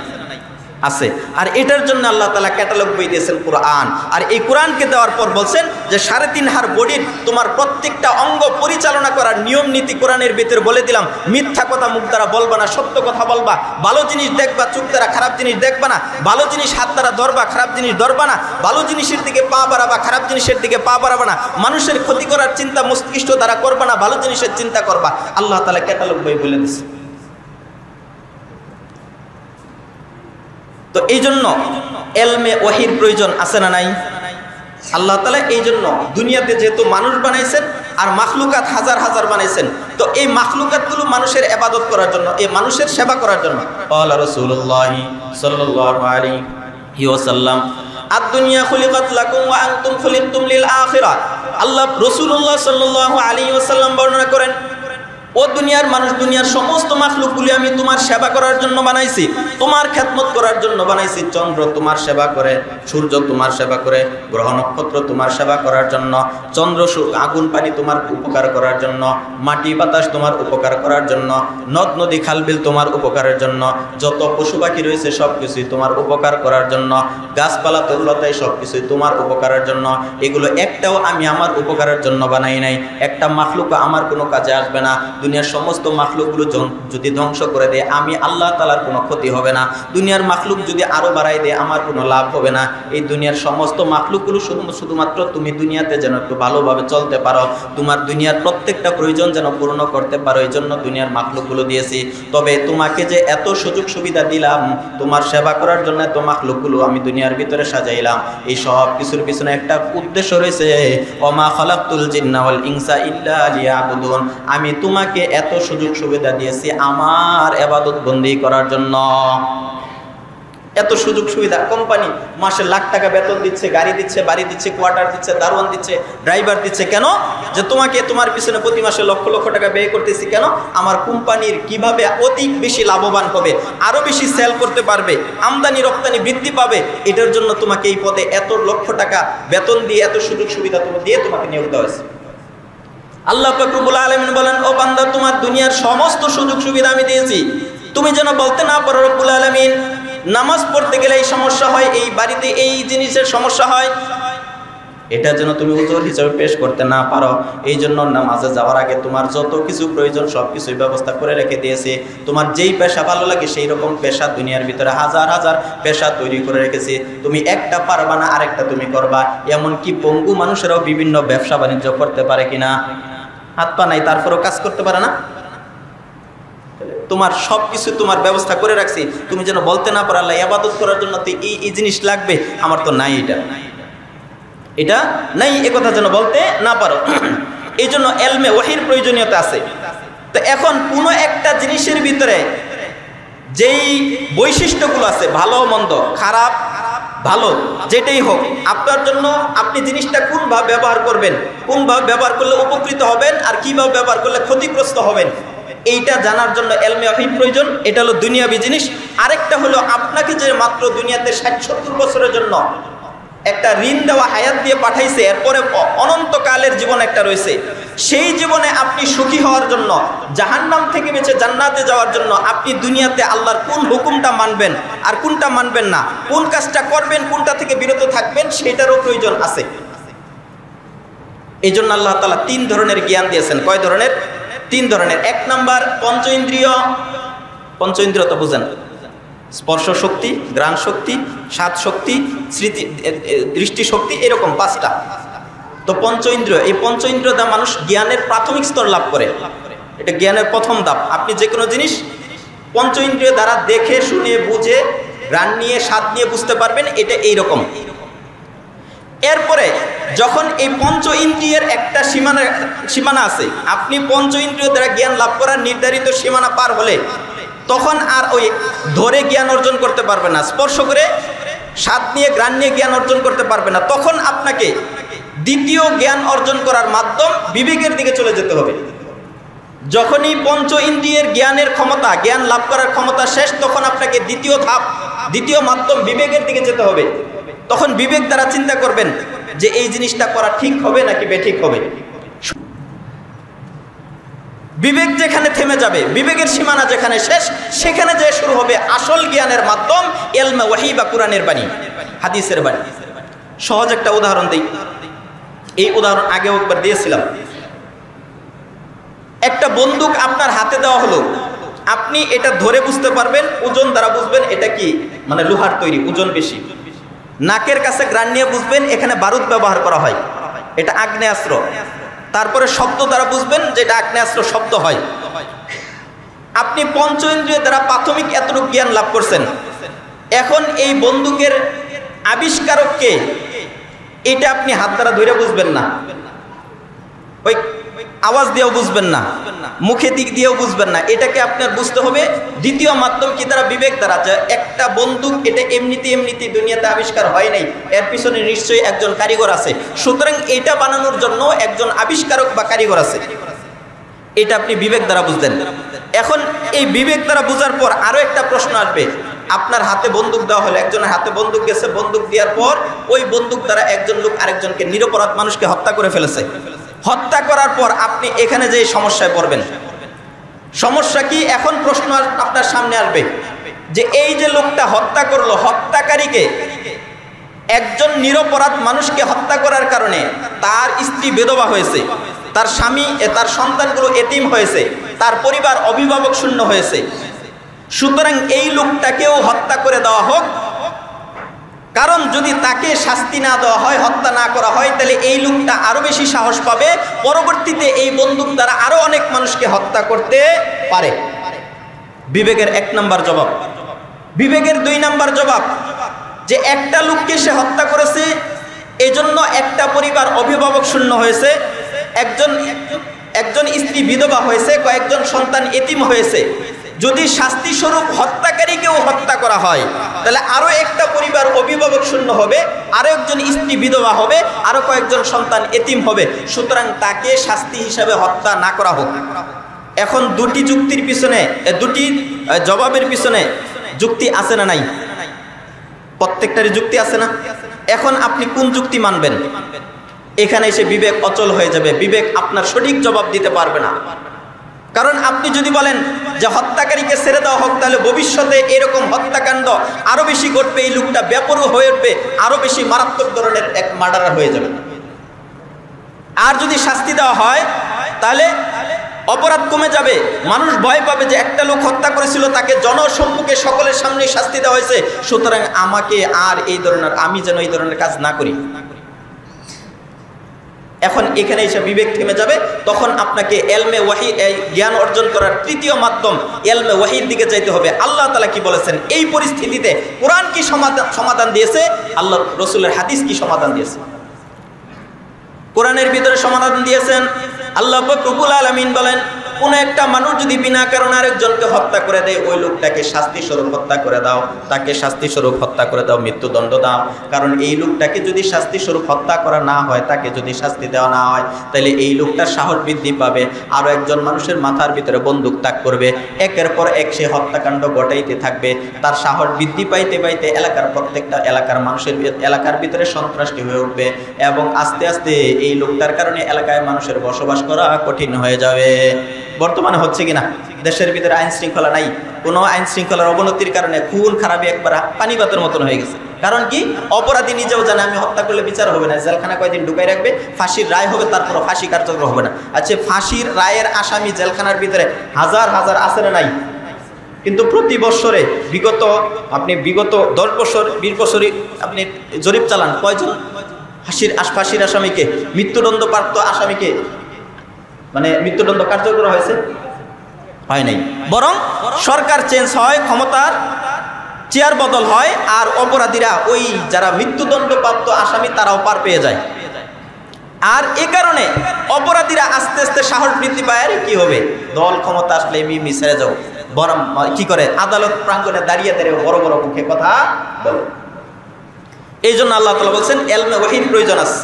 আছে। আর এটার জন্য আল্লাহ তাআলা ক্যাটালগ বই দিয়েছেন কোরআন। আর এই কোরআনকে দেওয়ার পর বলছেন যে 3.5 হাড় বডির তোমার প্রত্যেকটা অঙ্গ পরিচালনা করার নিয়ম নীতি কোরআনের ভিতরে বলে দিলাম। মিথ্যা কথা মুখ দ্বারা বলবা না, সত্য কথা বলবা, ভালো জিনিস দেখবা চোখ দ্বারা, খারাপ জিনিস দেখবা না, ভালো জিনিস হাত দ্বারা ধরবা, খারাপ জিনিস ধরবা না, ভালো জিনিসের দিকে পা বাড়াবা, খারাপ জিনিসের দিকে পা বাড়াবা না, মানুষের ক্ষতি করার চিন্তা মস্তিষ্ক দ্বারা করবা না, ভালো জিনিসের চিন্তা করবা। আল্লাহ তাআলা ক্যাটালগ বই বলে দিয়েছে। তো এই জন্য এলমে ওয়াহির প্রয়োজন আছে না নাই? আল্লাহ তাআলা এই জন্য দুনিয়াতে যেহেতু মানুষ বানাইছেন আর মাখলুকাত হাজার হাজার বানাইছেন, তো এই মাখলুকাতগুলো মানুষের ইবাদত করার জন্য, এই মানুষের সেবা করার জন্য। ক্বালা রাসূলুল্লাহ সাল্লাল্লাহু আলাইহি ওয়াসাল্লাম আদ-দুনিয়া খুলিকাত লাকুম ওয়া আনতুম খুলিকতুম লিল আখিরাহ। আল্লাহ রাসূলুল্লাহ সাল্লাল্লাহু আলাইহি ওয়াসাল্লাম বর্ণনা করেন, ও দুনিয়ার মানুষ, দুনিয়ার সমস্ত মাখলুকগুলি আমি তোমার সেবা করার জন্য বানাইছি, তোমার খেদমত করার জন্য বানাইছি। চন্দ্র তোমার সেবা করে, সূর্য তোমার সেবা করে, গ্রহ নক্ষত্র তোমার সেবা করার জন্য, চন্দ্র আগুন পানি তোমার উপকার করার জন্য, মাটি বাতাস তোমার উপকার করার জন্য, নদ নদী খালবিল তোমার উপকারের জন্য, যত পশু পাখি রয়েছে সব কিছুই তোমার উপকার করার জন্য, গাছপালা তরুলতায় সব কিছুই তোমার উপকারের জন্য। এগুলো একটাও আমি আমার উপকারের জন্য বানাই নাই। একটা মাখলুক আমার কোনো কাজে আসবে না। দুনিয়ার সমস্ত মাখলুকগুলো যদি ধ্বংস করে দেয়, আমি আল্লাহ তাআলার কোনো ক্ষতি হবে না। দুনিয়ার মাখলুক যদি আরো বাড়াই দেয়, আমার কোনো লাভ হবে না। এই দুনিয়ার সমস্ত মাখলুকগুলো শুধুমাত্র তুমি দুনিয়াতে যেন একটু ভালোভাবে চলতে পারো, তোমার দুনিয়ার প্রত্যেকটা প্রয়োজন যেন পূর্ণ করতে পারো, এই জন্য দুনিয়ার মাখলুকগুলো দিয়েছি। তবে তোমাকে যে এত সুযোগ সুবিধা দিলাম, তোমার সেবা করার জন্য এত মাখলুকগুলো আমি দুনিয়ার ভিতরে সাজাইলাম, এই সব কিছুর পিছনে একটা উদ্দেশ্য রয়েছে। ওমা খালাকতুল জিন্না ওয়াল ইনসা ইল্লা লিয়াবুদুন। আমি তোমাকে এত সুযোগ সুবিধা দিয়েছি আমার ইবাদত বন্দেগী করার জন্য। এত সুযোগ সুবিধা, কোম্পানি মাসে লাখ টাকা বেতন দিচ্ছে, গাড়ি দিচ্ছে, বাড়ি দিচ্ছে, কোয়ার্টার দিচ্ছে, দারোয়ান দিচ্ছে, ড্রাইভার দিচ্ছে। কেন? যে তোমাকে তোমার পিছনে প্রতি মাসে লক্ষ লক্ষ টাকা ব্যয় করতেছি। কেন? আমার কোম্পানির কিভাবে অধিক বেশি লাভবান হবে, আরো বেশি সেল করতে পারবে, আমদানি রপ্তানি বৃদ্ধি পাবে, এটার জন্য তোমাকে এই পদে এত লক্ষ টাকা বেতন দিয়ে, এত সুযোগ সুবিধা দিয়ে তোমাকে নিয়োগ দেওয়া হয়েছে। আল্লাহ পাক রব্বুল আলামিন বলেন, ও বান্দা, তোমার দুনিয়ার সমস্ত সুযোগ সুবিধা আমি দিয়েছি, তুমি যেন বলতে না পারো রব্বুল আলামিন নামাজ পড়তে গেলে এই সমস্যা হয়, এই বাড়িতে এই জিনিসের সমস্যা হয়, এটা যেন তুমি উযর হিসেবে পেশ করতে না পারো। এই জন্য নামাজে যাওয়ার আগে তোমার যত কিছু প্রয়োজন সব কিছুই ব্যবস্থা করে রেখে দিয়েছে। তোমার যেই পেশা ভালো লাগে সেই রকম পেশা দুনিয়ার ভিতরে হাজার হাজার পেশা তৈরি করে রেখেছে। তুমি একটা পারবা না আরেকটা তুমি করবা। এমনকি পঙ্গু মানুষেরাও বিভিন্ন ব্যবসা বাণিজ্য করতে পারে কিনা? হাত পা নাই তারপরেও কাজ করতে পারে না? তোমার সবকিছু তোমার ব্যবস্থা করে রাখছি, তুমি যেন বলতে না পারো আল্লাহ ইবাদত করার জন্য তো এই জিনিস লাগবে, আমার তো নাই, এটা নাই, এ কথা যেন বলতে না পারো। এই জন্য এলমে ওয়াহির প্রয়োজনীয়তা আছে। তো এখন কোনো একটা জিনিসের ভিতরে যেই বৈশিষ্ট্যগুলো আছে, ভালো মন্দ, খারাপ ভালো, যেটাই হোক, আপনার জন্য আপনি জিনিসটা কোনভাবে ব্যবহার করবেন, কোনভাবে ব্যবহার করলে উপকৃত হবেন আর কিভাবে ব্যবহার করলে ক্ষতিগ্রস্ত হবেন, এইটা জানার জন্য এলমে ওয়াহি প্রয়োজন। এটা হলো দুনিয়াবি জিনিস। আরেকটা হলো আপনাকে যে মাত্র দুনিয়াতে 60-70 বছরের জন্য একটা ঋণ দেওয়া হায়াত দিয়ে পাঠাইছে, এরপরে অনন্তকালের জীবন একটা রয়েছে, সেই জীবনে আপনি সুখী হওয়ার জন্য, জাহান্নাম থেকে বেঁচে জান্নাতে যাওয়ার জন্য আপনি দুনিয়াতে আল্লাহর কোন হুকুমটা মানবেন আর কোনটা মানবেন না, কোন কাজটা করবেন, কোনটা থেকে বিরত থাকবেন, সেটারও প্রয়োজন আছে। এই জন্য আল্লাহ তাআলা 3 ধরনের জ্ঞান দিয়েছেন। কয় ধরনের? 3 ধরনের। 1 নাম্বার পঞ্চ ইন্দ্রিয়। পঞ্চ ইন্দ্রিয় তো বুঝেন, স্পর্শ শক্তি, ঘ্রাণ শক্তি, স্বাদ শক্তি, স্মৃতি, দৃষ্টি শক্তি, এরকম 5টা। তো পঞ্চ ইন্দ্রিয়, এই পঞ্চ ইন্দ্রিয় দ্বারা মানুষ জ্ঞানের প্রাথমিক স্তর লাভ করে। এটা জ্ঞানের প্রথম ধাপ। আপনি যে কোনো জিনিস পঞ্চ ইন্দ্রিয় দ্বারা দেখে শুনে বুঝে ঘ্রাণ নিয়ে স্বাদ নিয়ে বুঝতে পারবেন, এটা এইরকম। এরপরে যখন এই পঞ্চ ইন্দ্রিয়ের একটা সীমানা আছে, আপনি পঞ্চ ইন্দ্রিয় দ্বারা জ্ঞান লাভ করার নির্ধারিত সীমানা পার হলে তখন আর ওই ধরে জ্ঞান অর্জন করতে পারবে না, স্পর্শ করে স্বাদ নিয়ে ঘ্রাণ নিয়ে জ্ঞান অর্জন করতে পারবে না। তখন আপনাকে দ্বিতীয় জ্ঞান অর্জন করার মাধ্যম বিবেকের দিকে চলে যেতে হবে। যখনই পঞ্চ ইন্দ্রিয়ের জ্ঞানের ক্ষমতা, জ্ঞান লাভ করার ক্ষমতা শেষ, তখন আপনাকে দ্বিতীয় ধাপ, দ্বিতীয় মাধ্যম বিবেকের দিকে যেতে হবে। তখন বিবেক দ্বারা চিন্তা করবেন যে এই জিনিসটা করা ঠিক হবে নাকি বেঠিক হবে। বিবেক যেখানে থেমে যাবে, বিবেকের সীমানা যেখানে শেষ, সেখানে যে শুরু হবে আসল জ্ঞানের মাধ্যম ইলমে ওয়াহী বা কোরআনের বাণী, হাদিসের বাণী। সহজ একটা উদাহরণ দিই, এই উদাহরণ আগেও একবার দিয়েছিলাম। একটা বন্দুক আপনার হাতে দেওয়া হলো, আপনি এটা ধরে বুঝতে পারবেন, ওজন দ্বারা বুঝবেন এটা কি, মানে লোহার তৈরি, ওজন বেশি। নাকের কাছে ঘ্রাণ নিয়ে বুঝবেন এখানে বারুদ ব্যবহার করা হয়, এটা আগ্নেয়াস্ত্র। তারপরে শব্দ দ্বারা বুঝবেন যে এটা আগ্নেয়াস্ত্র, শব্দ হয়। আপনি পঞ্চ ইন্দ্রিয় দ্বারা প্রাথমিক এতটুকু জ্ঞান লাভ করছেন। এখন এই বন্দুকের আবিষ্কারককে, এটা আপনি হাত দ্বারা ধরে বুঝবেন না, ওই আওয়াজ দিয়েও বুঝবেন না, মুখে দিক দিয়েও বুঝবেন না। এটাকে আপনার বুঝতে হবে দ্বিতীয় মাধ্যম কি দ্বারা, বিবেক দ্বারা। যে একটা বন্দুক এটা এমনিতে দুনিয়াতে আবিষ্কার হয় নাই, এর পিছনে নিশ্চয়ই একজন কারিগর আছে। সুতরাং এটা বানানোর জন্য একজন আবিষ্কারক বা কারিগর আছে, এটা আপনি বিবেক দ্বারা বুঝলেন। এখন এই বিবেক দ্বারা বুঝার পর আরো একটা প্রশ্ন আসবে। আপনার হাতে বন্দুক দেওয়া হলো, একজনের হাতে বন্দুক গেছে, বন্দুক দেওয়ার পর ওই বন্দুক দ্বারা একজন লোক আরেকজনকে, নিরপরাধ মানুষকে হত্যা করে ফেলেছে। হত্যা করার পর আপনি এখানে যে সমস্যায় পড়বেন, সমস্যা কি? এখন প্রশ্ন আপনার সামনে আসবে যে এই যে লোকটা হত্যা করলো, হত্যাকারীকে, একজন নিরপরাধ মানুষকে হত্যা করার কারণে তার স্ত্রী বিধবা হয়েছে, তার স্বামী, তার সন্তানগুলো এতিম হয়েছে, তার পরিবার অভিভাবক শূন্য হয়েছে। সুতরাং এই লোকটাকেও হত্যা করে দেওয়া হোক, কারণ যদি তাকে শাস্তি না দেওয়া হয়, হত্যা না করা হয়, তাহলে এই লোকটা আরো বেশি সাহস পাবে, পরবর্তীতে এই বন্দুক দ্বারা আরো অনেক মানুষকে হত্যা করতে পারে। বিবেকের 1 নাম্বার জবাব। বিবেকের 2 নাম্বার জবাব, যে একটা লোককে সে হত্যা করেছে, এজন্য একটা পরিবার অভিভাবক শূন্য হয়েছে, একজন স্ত্রী বিধবা হয়েছে, কয়েকজন সন্তান এতিম হয়েছে। যদি শাস্তি স্বরূপ হত্যাকারীকেও হত্যা করা হয়, তাহলে আরো একটা পরিবার অভিভাবক শূন্য হবে, আরো একজন স্ত্রী বিধবা হবে, আরো কয়েকজন সন্তান এতিম হবে। সুতরাং তাকে শাস্তি হিসাবে হত্যা না করা হোক। এখন দুটি যুক্তির পিছনে, দুটি জবাবের পিছনে যুক্তি আছে না নাই? প্রত্যেকটারই যুক্তি আছে না? এখন আপনি কোন যুক্তি মানবেন? এখানে এসে বিবেক অচল হয়ে যাবে, বিবেক আপনার সঠিক জবাব দিতে পারবে না। কারণ আপনি যদি বলেন যে হত্যাকারীকে ছেড়ে দেওয়া হোক, তাহলে ভবিষ্যতে এরকম হত্যাকাণ্ড আরো বেশি ঘটবে, এই লোকটা বেপরোয়া হয়ে উঠবে, আরো বেশি মারাত্মক ধরনের এক মার্ডারার হয়ে যাবে। আর যদি শাস্তি দেওয়া হয়, তাহলে অপরাধ কমে যাবে, মানুষ ভয় পাবে যে একটা লোক হত্যা করেছিল, তাকে জনসম্মুখে সকলের সামনে শাস্তি দেওয়া হয়েছে, সুতরাং আমাকে আর এই ধরনের, আমি যেন এই ধরনের কাজ না করি। এখন এখানে এসে বিবেক থেমে যাবে। তখন আপনাকে ইলমে ওয়াহী, এই জ্ঞান অর্জন করার তৃতীয় মাধ্যম ইলমে ওয়াহীর দিকে যাইতে হবে। আল্লাহ তাআলা কি বলেছেন এই পরিস্থিতিতে? কোরআন কি সমাধান দিয়েছে, আল্লাহ রসুলের হাদিস কি সমাধান দিয়েছে? কোরআনের ভিতরে সমাধান দিয়েছেন। আল্লাহ পাক রব্বুল আলামিন বলেন, কোন একটা মানুষ যদি বিনা কারণে আরেকজনকে হত্যা করে দেয়, ওই লোকটাকে শাস্তি স্বরূপ হত্যা করে দাও, তাকে শাস্তি স্বরূপ হত্যা করে দাও, মৃত্যুদণ্ড দাও। কারণ এই লোকটাকে যদি শাস্তি স্বরূপ হত্যা করা না হয়, তাকে যদি শাস্তি দেওয়া না হয়, তাহলে এই লোকটার সাহস বৃদ্ধি পাবে, আরো একজন মানুষের মাথার ভিতরে বন্দুক তাক করবে, একের পর এক সে হত্যাকাণ্ড ঘটাইতে থাকবে। তার সাহস বৃদ্ধি পাইতে পাইতে এলাকার প্রত্যেকটা এলাকার মানুষের এলাকার ভিতরে সন্ত্রাসী হয়ে উঠবে, এবং আস্তে আস্তে এই লোকটার কারণে এলাকায় মানুষের বসবাস করা কঠিন হয়ে যাবে। বর্তমানে হচ্ছে কিনা? দেশের ভিতরে আইন শৃঙ্খলা নাই, কোনো আইন শৃঙ্খলার অবনতির কারণে খুন খারাপি একবার পানিপাতের মতন হয়ে গেছে। কারণ কি? অপরাধী নিজেও জানে আমি হত্যা করলে বিচার হবে না, জেলখানা কয়েকদিন ঢুকাই রাখবে, ফাঁসির রায় হবে, তারপর ফাঁসি কার্যকর হবে না। আচ্ছা, ফাঁসির রায়ের আসামি জেলখানার ভিতরে হাজার হাজার আছে না নাই? কিন্তু প্রতি বছরে বিগত 10 বছর 20 বছরই আপনি জরিপ চালান, কয়জন ফাঁসির আসামিকে, মৃত্যুদণ্ডপ্রাপ্ত আসামিকে মানে মৃত্যুদণ্ড কার্যকর হয়েছে? হয় নাই। বরং সরকার চেঞ্জ হয়, ক্ষমতার চেয়ার বদল হয়, আর অপরাধীরা, ওই যারা মৃত্যুদণ্ডপ্রাপ্ত আসামি, তারাও পার পেয়ে যায়। আর এ কারণে অপরাধীরা আস্তে আস্তে সাহস বৃদ্ধি পায়। আর কি হবে? দল ক্ষমতা আসলে এমনি ছেড়ে যাও, বরং কি করে আদালত প্রাঙ্গণে দাঁড়িয়ে বড় বড় মুখে কথা বলে। এই জন্য আল্লাহ তাআলা বলছেন ইলমে ওয়াহীর প্রয়োজন আছে,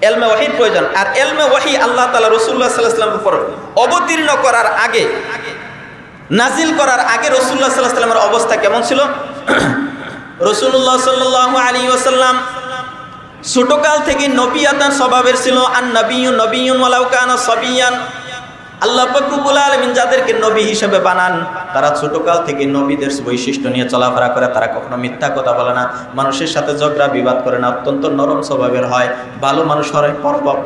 ইলমে ওয়াহীর প্রয়োজন। আর ইলমে ওয়াহী আল্লাহ তাআলা রাসূলুল্লাহ সাল্লাল্লাহু আলাইহি ওয়াসাল্লামের উপর অবতীর্ণ করার আগে, নাজিল করার আগে রাসূলুল্লাহ সাল্লাল্লাহু আলাইহি ওয়াসাল্লামের অবস্থা কেমন ছিল? রাসূলুল্লাহ সাল্লাল্লাহু আলাইহি ওয়াসাল্লাম ছোটকাল থেকে নবিয়াতার স্বভাবের ছিল। আন নবিয়্যুন নবিয়্যুন ওয়ালাউ কানা সাবিয়ান, আল্লাহ পাক রব্বুল আলামিন যাদেরকে নবী হিসেবে বানান তারা ছোটকাল থেকে নবীদের বৈশিষ্ট্য নিয়ে চলাফেরা করে, তারা কখনো মিথ্যা কথা বলে না, মানুষের সাথে ঝগড়া বিবাদ করে না, অত্যন্ত নরম স্বভাবের হয়, ভালো মানুষ হয়,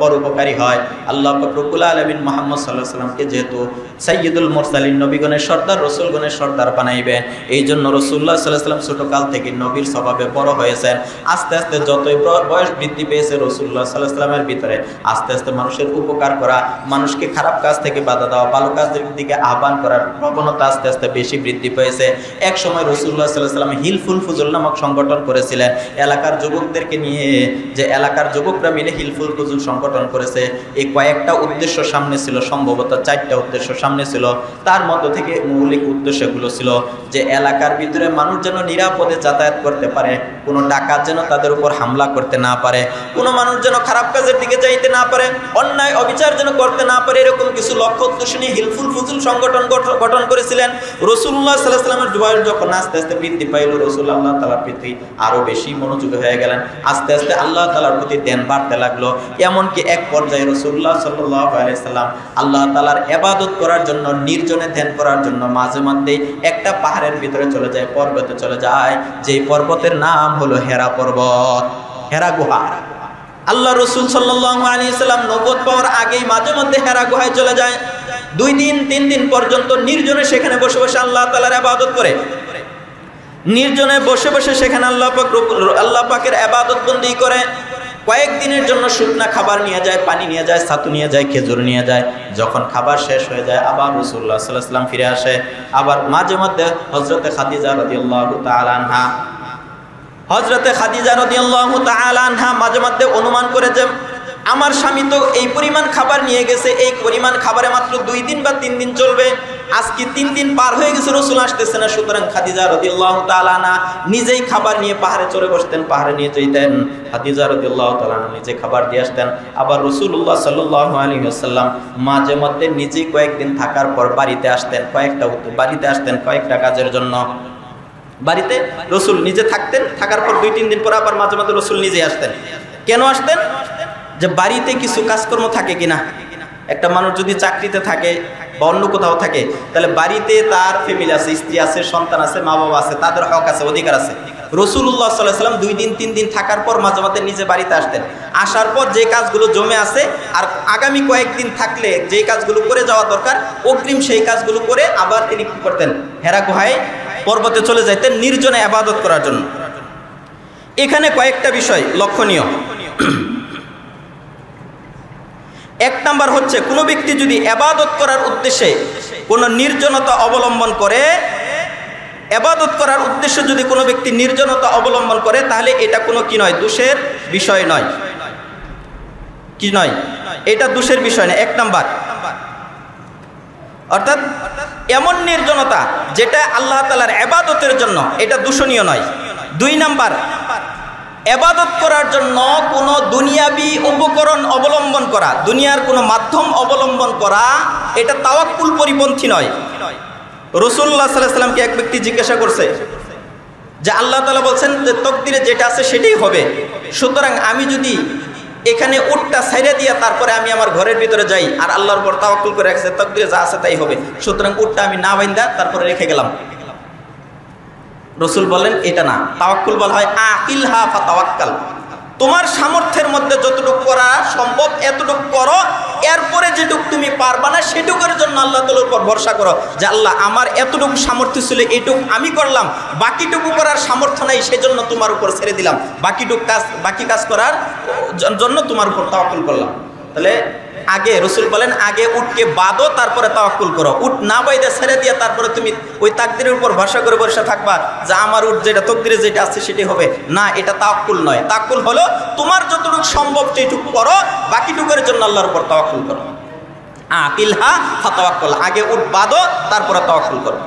পরোপকারী হয়। আল্লাহ পাক রব্বুল আলামিন মুহাম্মদ সাল্লাল্লাহু আলাইহি ওয়াসাল্লামকে যেহেতু সাইয়্যিদুল মুরসালিন নবীগণের সর্দার রাসূলগণের সর্দার বানাইবেন, এই জন্য রাসূলুল্লাহ সাল্লাল্লাহু আলাইহি ওয়াসাল্লাম ছোটকাল থেকে নবীর স্বভাবে বড় হয়েছেন। আস্তে আস্তে যতই বয়স বৃদ্ধি পেয়েছে রাসূলুল্লাহ সাল্লাল্লাহু আলাইহি ওয়াসাল্লামের ভিতরে আস্তে আস্তে মানুষের উপকার করা, মানুষকে খারাপ কাজ থেকে বাধা দেওয়া, ভালো কাজের দিকে আহ্বান করার প্রবণতা আস্তে আস্তে বেশি বৃদ্ধি পেয়েছে। এক সময় রাসূলুল্লাহ সাল্লাল্লাহু আলাইহি ওয়াসাল্লাম হিলফুল ফুজুল নামক সংগঠন করেছিলেন এলাকার যুবকদেরকে নিয়ে, যে এলাকার যুবকরা মিলে হিলফুল ফুজুল সংগঠন করেছে। এই কয়েকটা উদ্দেশ্য সামনে ছিল, সম্ভবত 4টা উদ্দেশ্য সামনে ছিল। তার মধ্য থেকে মৌলিক উদ্দেশ্যগুলো ছিল যে এলাকার ভিতরে মানুষ যেন নিরাপদে যাতায়াত করতে পারে, কোনো ডাকাত যেন তাদের উপর হামলা করতে না পারে, কোনো মানুষ যেন খারাপ কাজের দিকে যাইতে না পারে, অন্যায় অবিচার যেন করতে না পারে, এরকম কিছু লক্ষ্য উদ্দেশ্য নিয়ে হিলফুল ফুজুল সংগঠন গঠন করেছিলেন। রাসূলুল্লাহ সাল্লাল্লাহু আলাইহি ওয়াসাল্লামের বয়স যখন আস্তে আস্তে বৃদ্ধি পাইল, রাসূল আল্লাহ তাআলার প্রতি আরো বেশি মনোযোগী হয়ে গেলেন। আস্তে আস্তে আল্লাহ তাআলার প্রতি ধ্যান বাড়তে লাগলো। এমনকি এক পর্যায়ে রাসূলুল্লাহ সাল্লাল্লাহু আলাইহি ওয়াসাল্লাম আল্লাহ তাআলার ইবাদত করার জন্য, নির্জনে ধ্যান করার জন্য মাঝে মধ্যে একটা পাহাড়ের ভিতরে চলে যায়, পর্বতে চলে যায়, যেই পর্বতের নাম হলো হেরা পর্বত, হেরা গুহা। আল্লাহ রাসূল সাল্লাল্লাহু আলাইহি ওয়াসাল্লাম নবুয়ত পাওয়ার আগেই মাঝে মধ্যে হেরা গুহায় চলে যায়। 2 দিন 3 দিন পর্যন্ত নির্জনে সেখানে বসে বসে আল্লাহ তাআলার ইবাদত করে, নির্জনে বসে বসে সেখানে আল্লাহ পাকের ইবাদত বন্দি করে। কয়েকদিনের জন্য শুকনা খাবার নিয়ে যায়, পানি নিয়ে যায়, ছাতু নিয়ে যায়, খেজুর নিয়ে যায়। যখন খাবার শেষ হয়ে যায় আবার রাসূলুল্লাহ সাল্লাল্লাহু আলাইহি ওয়াসাল্লাম ফিরে আসে। আবার মাঝে মধ্যে হযরতে খাদিজা রাদিয়াল্লাহু তাআলা আনহা মাঝে মধ্যে অনুমান করে যে আমার স্বামী তো এই পরিমাণ খাবার নিয়ে গেছে, এই পরিমাণ খাবারে মাত্র 2 দিন বা 3 দিন চলবে, আজকে 3 দিন পার হয়ে গেছে, রাসূল আসতেছে না। সুতরাং খাদিজা রাদিয়াল্লাহু তাআলা আনহা নিজেই খাবার নিয়ে পাহাড়ে চড়ে বসতেন, পাহাড়ে নিয়ে যেতেন। খাদিজা রাদিয়াল্লাহু তাআলা আনহা নিজে খাবার দিয়ে আসতেন। আবার রাসূলুল্লাহ সাল্লাল্লাহু আলাইহি ওয়াসাল্লাম মাঝে মধ্যে নিজেই কয়েকদিন থাকার পর বাড়িতে আসতেন, কয়েকটা কাজের জন্য। বাড়িতে রাসূল নিজে থাকতেন, থাকার পর 2-3 দিন পর আবার মাঝে মাঝে রাসূল নিজে আসতেন। কেন আসতেন? যে বাড়িতে কিছু কাজকর্ম থাকে কিনা। একটা মানুষ যদি চাকরিতে থাকে বা অন্য কোথাও থাকে, তাহলে বাড়িতে তার ফ্যামিলি আছে, স্ত্রী আছে, সন্তান আছে, মা বাবা আছে, তাদের হক আছে, অধিকার আছে। রাসূলুল্লাহ সাল্লাল্লাহু আলাইহি ওয়াসাল্লাম 2 দিন 3 দিন থাকার পর মাঝে মাঝে নিজে বাড়িতে আসতেন। আসার পর যে কাজগুলো জমে আছে আর আগামী কয়েকদিন থাকলে যে কাজগুলো করে যাওয়া দরকার অগ্রিম সেই কাজগুলো করে আবার তিনি কি করতেন? হেরা গুহায় পর্বতে চলে যাইতেন নির্জনে ইবাদত করার জন্য। এখানে কয়েকটা বিষয় লক্ষণীয়। 1 নাম্বার হচ্ছে, কোনো ব্যক্তি যদি ইবাদত করার উদ্দেশ্যে কোনো নির্জনতা অবলম্বন করে, ইবাদত করার উদ্দেশ্যে যদি কোনো ব্যক্তি নির্জনতা অবলম্বন করে, তাহলে এটা কোনো কি নয়, দোষের বিষয় নয়। কি নয়? এটা দোষের বিষয় নয়। 1 নাম্বার, অর্থাৎ এমন নির্জনতা যেটা আল্লাহ তাআলার ইবাদতের জন্য, এটা দূষণীয় নয়। 2 নাম্বার, ইবাদত করার জন্য কোনো দুনিয়াবি উপকরণ অবলম্বন করা, দুনিয়ার কোনো মাধ্যম অবলম্বন করা, এটা তাওয়াক্কুল পরিপন্থী নয়। রাসূলুল্লাহ সাল্লাল্লাহু আলাইহি ওয়াসাল্লামকে এক ব্যক্তি জিজ্ঞাসা করছে যে আল্লাহ তাআলা বলছেন যে তকদিরে যেটা আছে সেটাই হবে, সুতরাং আমি যদি এখানে উটটা ছাইড়া দিয়া তারপরে আমি আমার ঘরের ভিতরে যাই আর আল্লাহর উপর তাওয়াক্কুল করে রাখছে, তকদিরে যা আছে তাই হবে, সুতরাং উটটা আমি না বাইন্দা তারপরে রেখে গেলাম। রাসূল বলেন এটা না, তাওয়াক্কুল বলা হয় আকিলহা ফাতাওয়াক্কাল। তোমার সামর্থ্যের মধ্যে যতটুকু করা সম্ভব এতটুকু করো, এরপরে যেটুকু তুমি পারবা না সেটুকুর জন্য আল্লাহ তাআলার উপর ভরসা করো যে আল্লাহ আমার এতটুকু সামর্থ্য ছিল, এটুকু আমি করলাম, বাকিটুকু করার সামর্থ্য নাই সেজন্য তোমার উপর ছেড়ে দিলাম, বাকি কাজ করার জন্য তোমার উপর তাওয়াক্কুল করলাম। তাহলে আগে রাসূল বলেন আগে উটকে বাঁধো তারপরে তাওয়াক্কুল করো, উট না বাইদে ছেড়ে দিয়ে তারপরে তুমি ওই তাকদীরের উপর ভরসা করে বসে থাকবা যে আমার উট যেটা তকদিরে যেটা আছে সেটাই হবে না, এটা তাওয়াক্কুল নয়। তাওয়াক্কুল হলো তোমার যতটুকু সম্ভব সেইটুকু করো, বাকিটুকুর জন্য আল্লাহর উপর তাওয়াক্কুল করো। আকিলহা ফাতাওয়াক্কাল, আগে উট বাঁধো তারপরে তাওয়াক্কুল করো।